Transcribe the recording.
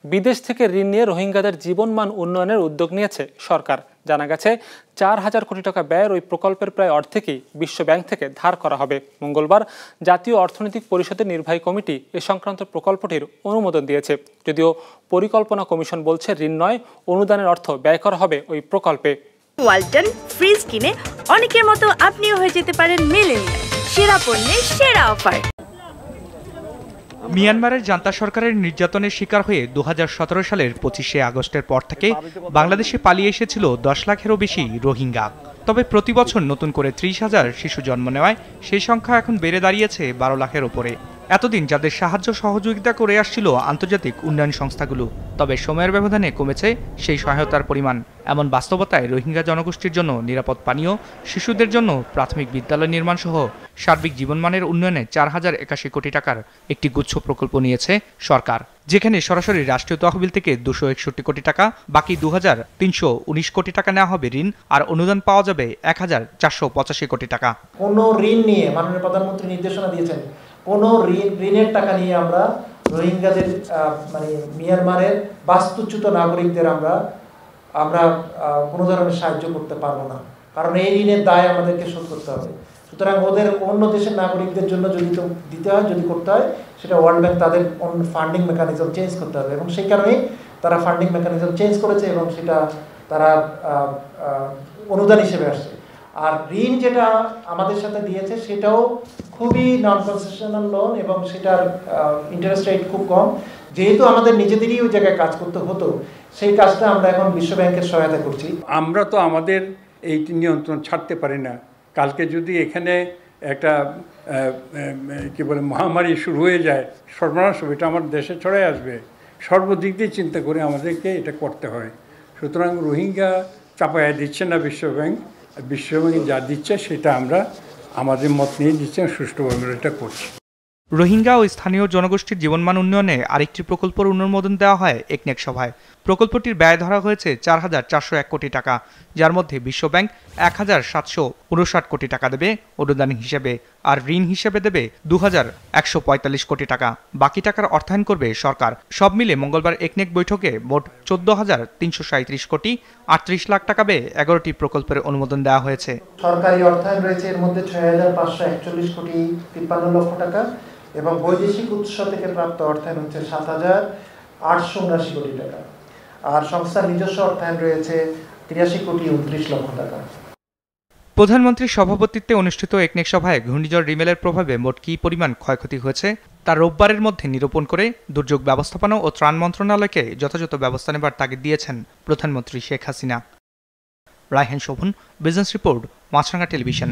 বিদেশ থেকে ঋণ নিয়ে রোহিঙ্গাদের জীবনমান উন্নয়নের উদ্যোগ নিয়েছে সরকার। জানা গেছে ৪,০০০ কোটি টাকা ব্যয়ের ওই প্রকল্পের প্রায় অর্ধেকই বিশ্ব ব্যাংক থেকে ধার করা হবে। মঙ্গলবার জাতীয় অর্থনৈতিক পরিষদের নির্বাহী কমিটি এ সংক্রান্ত প্রকল্পটির অনুমোদন দিয়েছে। যদিও পরিকল্পনা কমিশন বলছে ঋণ নয়, অনুদানের অর্থ ব্যয় করা হবে ওই প্রকল্পে। ওয়ালটন ফ্রিজ কিনে অনেকের মতো আপনিও হয়ে যেতে পারেন মিলেনিয়াল। সেরা পণ্যের সেরা অফার। মিয়ানমারের জান্তা সরকারের নির্যাতনের শিকার হয়ে ২০১৭ সালের ২৫শে আগস্টের পর থেকে বাংলাদেশে পালিয়ে এসেছিল ১০ লাখেরও বেশি রোহিঙ্গা। তবে প্রতি বছর নতুন করে ৩০,০০০ শিশু জন্ম নেওয়ায় সেই সংখ্যা এখন বেড়ে দাঁড়িয়েছে ১২ লাখের ওপরে। এতদিন যাদের সাহায্য সহযোগিতা করে আসছিল আন্তর্জাতিক উন্নয়ন সংস্থাগুলো, তবে সময়ের ব্যবধানে কমেছে সেই সহায়তার পরিমাণ। এমন বাস্তবতায় রোহিঙ্গা জনগোষ্ঠীর জন্য নিরাপদ পানীয়, শিশুদের জন্য প্রাথমিক বিদ্যালয় নির্মাণ সহ সার্বিক জীবনমানের উন্নয়নে ৪,০৮১ কোটি টাকার একটি গুচ্ছ প্রকল্প নিয়েছে সরকার, যেখানে সরাসরি রাষ্ট্রীয় তহবিল থেকে ২৬১ কোটি টাকা, বাকি ২,৩১৯ কোটি টাকা নেওয়া হবে ঋণ, আর অনুদান পাওয়া যাবে ১,৪৮৫ কোটি টাকা। কোনো ঋণ নিয়ে মাননীয় প্রধানমন্ত্রী নির্দেশনা দিয়েছেন, কোনো ঋণের টাকা নিয়ে আমরা রোহিঙ্গাদের মিয়ানমারের বাস্তুচ্যুত নাগরিকদের আমরা কোনো ধরনের সাহায্য করতে পারবো না, কারণ এই ঋণের দায় আমাদেরকে শোধ করতে হবে। সুতরাং ওদের অন্য দেশের নাগরিকদের জন্য যদি দিতে হয়, যদি করতে হয়, সেটা ওয়ার্ল্ড ব্যাংক তাদের ফান্ডিং মেকানিজম চেঞ্জ করতে হবে, এবং সেই কারণেই তারা ফান্ডিং মেকানিজম চেঞ্জ করেছে এবং সেটা তারা অনুদান হিসেবে আসছে। আর ঋণ যেটা আমাদের সাথে দিয়েছে সেটাও খুবই নন কনসেশনাল লোন এবং সেটার ইন্টারেস্ট রেট খুব কম। যেহেতু আমাদের নিজেদেরই ওই জায়গায় কাজ করতে হতো, সেই কাজটা আমরা এখন বিশ্ব ব্যাংকের সহায়তা করছি। আমরা তো আমাদের এই নিয়ন্ত্রণ ছাড়তে পারি না। কালকে যদি এখানে একটা মহামারী শুরু হয়ে যায়, সর্বনাশ হবে, এটা আমার দেশে ছড়াই আসবে। সর্বদিক দিয়ে চিন্তা করে আমাদেরকে এটা করতে হয়। সুতরাং রোহিঙ্গা চাপায়া দিচ্ছে না বিশ্ব ব্যাংক যা দিচ্ছে সেটা আমরা আমাদের মত নিয়ে দিচ্ছি, সুষ্ঠুভাবে এটা করছি। রোহিঙ্গা ও স্থানীয় জনগোষ্ঠীর জীবনমান উন্নয়নে আরেকটি প্রকল্পের অনুমোদন দেওয়া হয় একনেক সভায়। প্রকল্পটির ব্যয় ধরা হয়েছে ৪,৪০১ কোটি টাকা, যার মধ্যে বিশ্ব ব্যাংক ১,৭৫৯ কোটি টাকা দেবে অনুদান হিসেবে, আর ঋণ হিসেবে দেবে ২,১৪৫ কোটি টাকা। বাকি টাকার অর্থায়ন করবে সরকার। সব মিলে মঙ্গলবার একনেক বৈঠকে মোট ১৪,৩৩৭ কোটি ৩৮ লাখ টাকা ব্যয়ে ১১টি প্রকল্পের অনুমোদন দেওয়া হয়েছে। সরকারি অর্থায়ন রয়েছে এর মধ্যে ৬,৫৪১ কোটি ৫৩ লক্ষ টাকা, এবং বৈদেশিক উৎস থেকে প্রাপ্ত অর্থায়ন হচ্ছে ৭,৮৭৯ কোটি টাকা, আর সংস্থার নিজস্ব অর্থায়ন রয়েছে ৮৩ কোটি ২৯ লক্ষ টাকা। প্রধানমন্ত্রীর সভাপতিত্বে অনুষ্ঠিত একনেক সভায় ঘূর্ণিঝড় রিমেলের প্রভাবে মোট কী পরিমাণ ক্ষয়ক্ষতি হয়েছে তা রোববারের মধ্যে নিরূপণ করে দুর্যোগ ব্যবস্থাপনা ও ত্রাণ মন্ত্রণালয়কে যথাযথ ব্যবস্থা নেবার তাগিদ দিয়েছেন প্রধানমন্ত্রী শেখ হাসিনা। রায়হান শোভন, বিজনেস রিপোর্ট, মাছরাঙা টেলিভিশন।